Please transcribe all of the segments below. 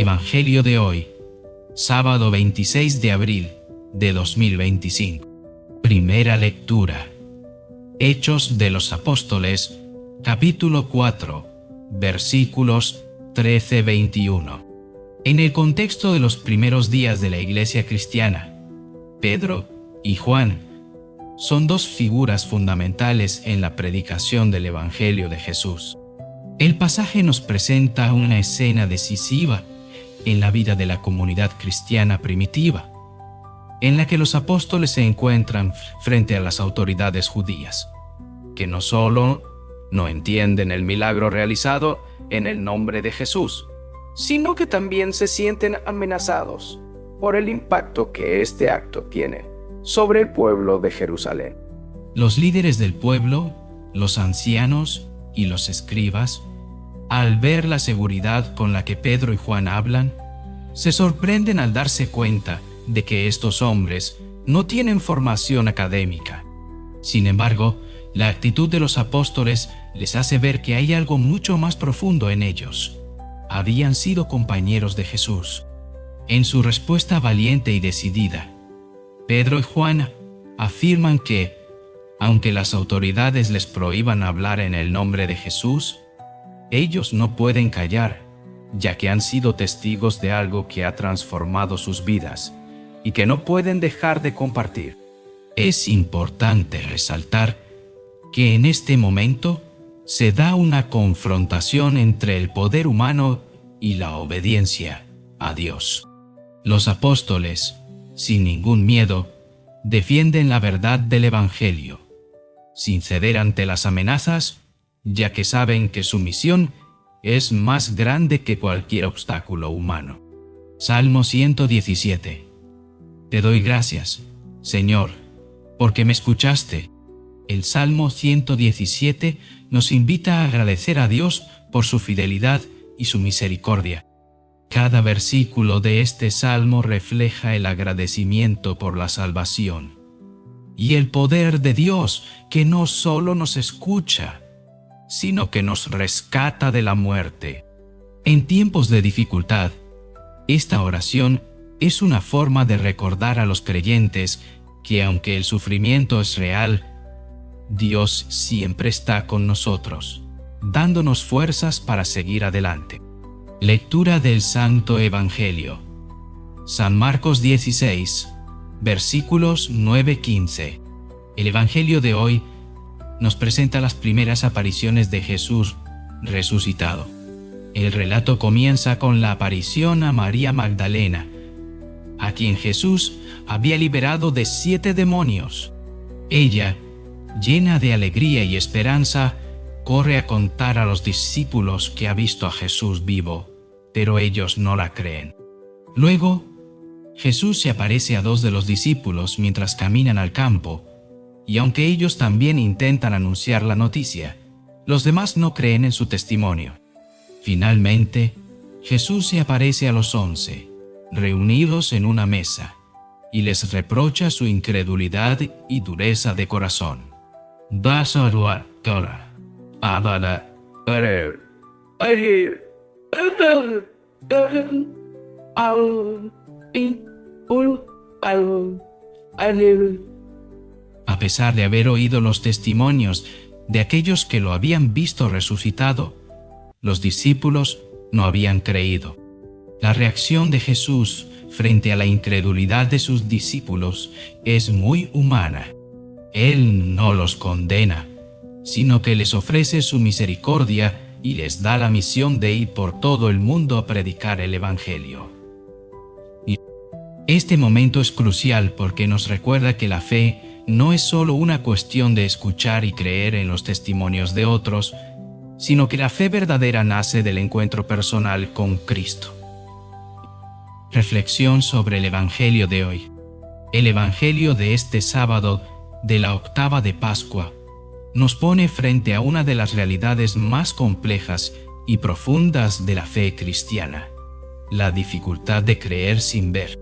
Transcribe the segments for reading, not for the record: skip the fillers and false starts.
Evangelio de hoy, sábado 26 de abril de 2025. Primera lectura. Hechos de los Apóstoles, capítulo 4, versículos 13-21. En el contexto de los primeros días de la Iglesia cristiana, Pedro y Juan son dos figuras fundamentales en la predicación del Evangelio de Jesús. El pasaje nos presenta una escena decisiva en la vida de la comunidad cristiana primitiva, en la que los apóstoles se encuentran frente a las autoridades judías, que no solo no entienden el milagro realizado en el nombre de Jesús, sino que también se sienten amenazados por el impacto que este acto tiene sobre el pueblo de Jerusalén. Los líderes del pueblo, los ancianos y los escribas, al ver la seguridad con la que Pedro y Juan hablan, se sorprenden al darse cuenta de que estos hombres no tienen formación académica. Sin embargo, la actitud de los apóstoles les hace ver que hay algo mucho más profundo en ellos. Habían sido compañeros de Jesús. En su respuesta valiente y decidida, Pedro y Juan afirman que, aunque las autoridades les prohíban hablar en el nombre de Jesús, ellos no pueden callar, ya que han sido testigos de algo que ha transformado sus vidas y que no pueden dejar de compartir. Es importante resaltar que en este momento se da una confrontación entre el poder humano y la obediencia a Dios. Los apóstoles, sin ningún miedo, defienden la verdad del Evangelio, sin ceder ante las amenazas, ya que saben que su misión es más grande que cualquier obstáculo humano. Salmo 117. Te doy gracias, Señor, porque me escuchaste. El Salmo 117 nos invita a agradecer a Dios por su fidelidad y su misericordia. Cada versículo de este salmo refleja el agradecimiento por la salvación y el poder de Dios, que no solo nos escucha, sino que nos rescata de la muerte. En tiempos de dificultad, esta oración es una forma de recordar a los creyentes que aunque el sufrimiento es real, Dios siempre está con nosotros, dándonos fuerzas para seguir adelante. Lectura del Santo Evangelio. San Marcos 16, versículos 9-15. El Evangelio de hoy nos presenta las primeras apariciones de Jesús resucitado. El relato comienza con la aparición a María Magdalena, a quien Jesús había liberado de 7 demonios. Ella, llena de alegría y esperanza, corre a contar a los discípulos que ha visto a Jesús vivo, pero ellos no la creen. Luego, Jesús se aparece a 2 de los discípulos mientras caminan al campo, y aunque ellos también intentan anunciar la noticia, los demás no creen en su testimonio. Finalmente, Jesús se aparece a los 11, reunidos en una mesa, y les reprocha su incredulidad y dureza de corazón. A pesar de haber oído los testimonios de aquellos que lo habían visto resucitado, los discípulos no habían creído. La reacción de Jesús frente a la incredulidad de sus discípulos es muy humana. Él no los condena, sino que les ofrece su misericordia y les da la misión de ir por todo el mundo a predicar el Evangelio. Este momento es crucial porque nos recuerda que la fe no es solo una cuestión de escuchar y creer en los testimonios de otros, sino que la fe verdadera nace del encuentro personal con Cristo. Reflexión sobre el Evangelio de hoy. El Evangelio de este sábado de la octava de Pascua nos pone frente a una de las realidades más complejas y profundas de la fe cristiana: la dificultad de creer sin ver.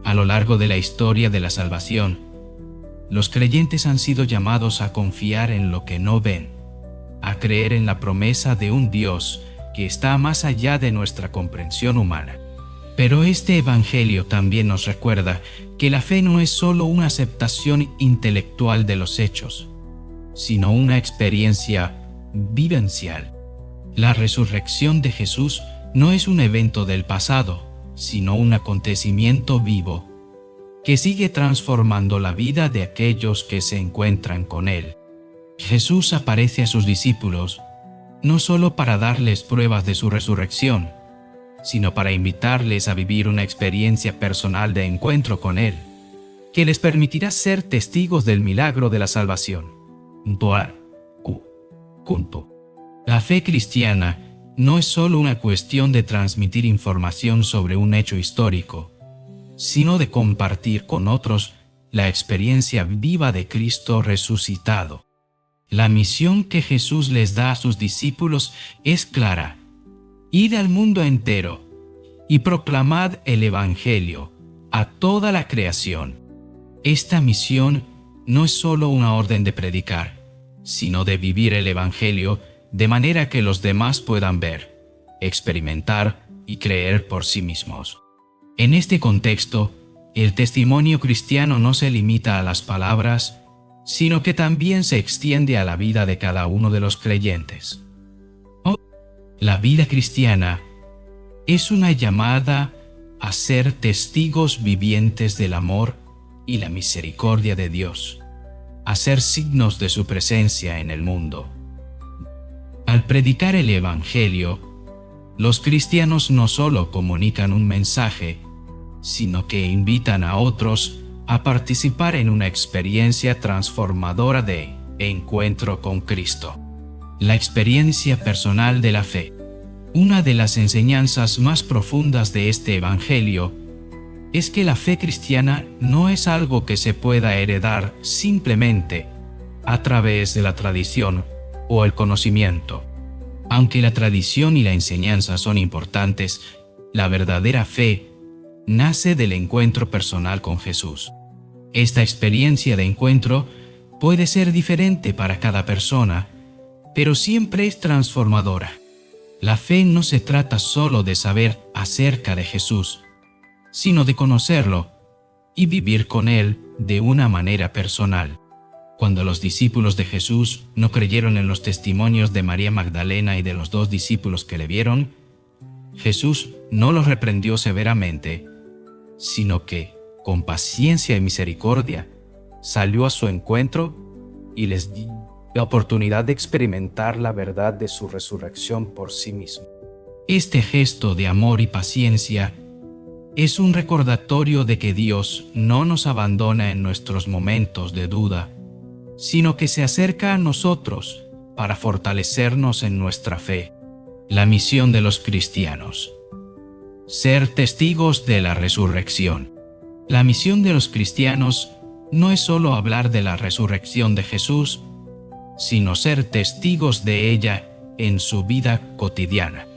A lo largo de la historia de la salvación, los creyentes han sido llamados a confiar en lo que no ven, a creer en la promesa de un Dios que está más allá de nuestra comprensión humana. Pero este Evangelio también nos recuerda que la fe no es solo una aceptación intelectual de los hechos, sino una experiencia vivencial. La resurrección de Jesús no es un evento del pasado, sino un acontecimiento vivo que sigue transformando la vida de aquellos que se encuentran con Él. Jesús aparece a sus discípulos no solo para darles pruebas de su resurrección, sino para invitarles a vivir una experiencia personal de encuentro con Él, que les permitirá ser testigos del milagro de la salvación. La fe cristiana no es solo una cuestión de transmitir información sobre un hecho histórico, sino de compartir con otros la experiencia viva de Cristo resucitado. La misión que Jesús les da a sus discípulos es clara: id al mundo entero y proclamad el Evangelio a toda la creación. Esta misión no es solo una orden de predicar, sino de vivir el Evangelio de manera que los demás puedan ver, experimentar y creer por sí mismos. En este contexto, el testimonio cristiano no se limita a las palabras, sino que también se extiende a la vida de cada uno de los creyentes. La vida cristiana es una llamada a ser testigos vivientes del amor y la misericordia de Dios, a ser signos de su presencia en el mundo. Al predicar el Evangelio, los cristianos no solo comunican un mensaje, sino que invitan a otros a participar en una experiencia transformadora de encuentro con Cristo. La experiencia personal de la fe. Una de las enseñanzas más profundas de este Evangelio es que la fe cristiana no es algo que se pueda heredar simplemente a través de la tradición o el conocimiento. Aunque la tradición y la enseñanza son importantes, la verdadera fe nace del encuentro personal con Jesús. Esta experiencia de encuentro puede ser diferente para cada persona, pero siempre es transformadora. La fe no se trata solo de saber acerca de Jesús, sino de conocerlo y vivir con Él de una manera personal. Cuando los discípulos de Jesús no creyeron en los testimonios de María Magdalena y de los 2 discípulos que le vieron, Jesús no los reprendió severamente, sino que, con paciencia y misericordia, salió a su encuentro y les dio la oportunidad de experimentar la verdad de su resurrección por sí mismo. Este gesto de amor y paciencia es un recordatorio de que Dios no nos abandona en nuestros momentos de duda, sino que se acerca a nosotros para fortalecernos en nuestra fe. La misión de los cristianos: ser testigos de la resurrección. La misión de los cristianos no es solo hablar de la resurrección de Jesús, sino ser testigos de ella en su vida cotidiana.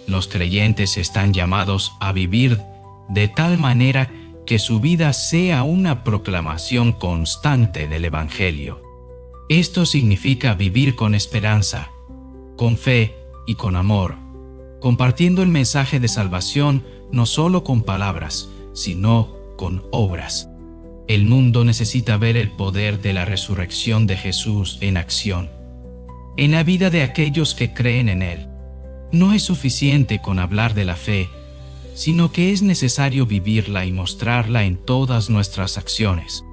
Los creyentes están llamados a vivir de tal manera que su vida sea una proclamación constante del Evangelio. Esto significa vivir con esperanza, con fe y con amor, compartiendo el mensaje de salvación no solo con palabras, sino con obras. El mundo necesita ver el poder de la resurrección de Jesús en acción, en la vida de aquellos que creen en Él. No es suficiente con hablar de la fe, sino que es necesario vivirla y mostrarla en todas nuestras acciones.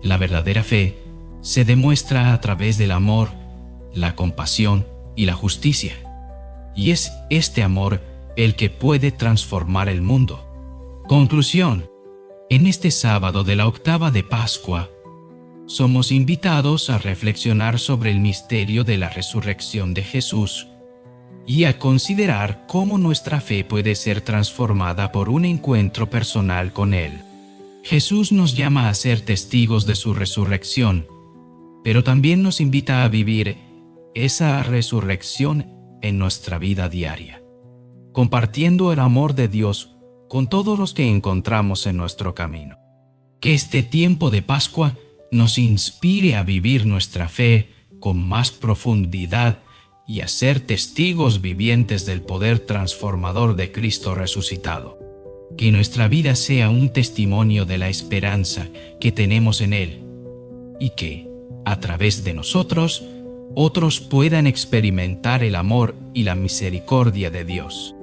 La verdadera fe se demuestra a través del amor, la compasión y la justicia. Y es este amor el que puede transformar el mundo. Conclusión. En este sábado de la octava de Pascua, somos invitados a reflexionar sobre el misterio de la resurrección de Jesús y a considerar cómo nuestra fe puede ser transformada por un encuentro personal con Él. Jesús nos llama a ser testigos de su resurrección, pero también nos invita a vivir esa resurrección en nuestra vida diaria, compartiendo el amor de Dios con todos los que encontramos en nuestro camino. Que este tiempo de Pascua nos inspire a vivir nuestra fe con más profundidad y a ser testigos vivientes del poder transformador de Cristo resucitado. Que nuestra vida sea un testimonio de la esperanza que tenemos en Él y que, a través de nosotros, otros puedan experimentar el amor y la misericordia de Dios.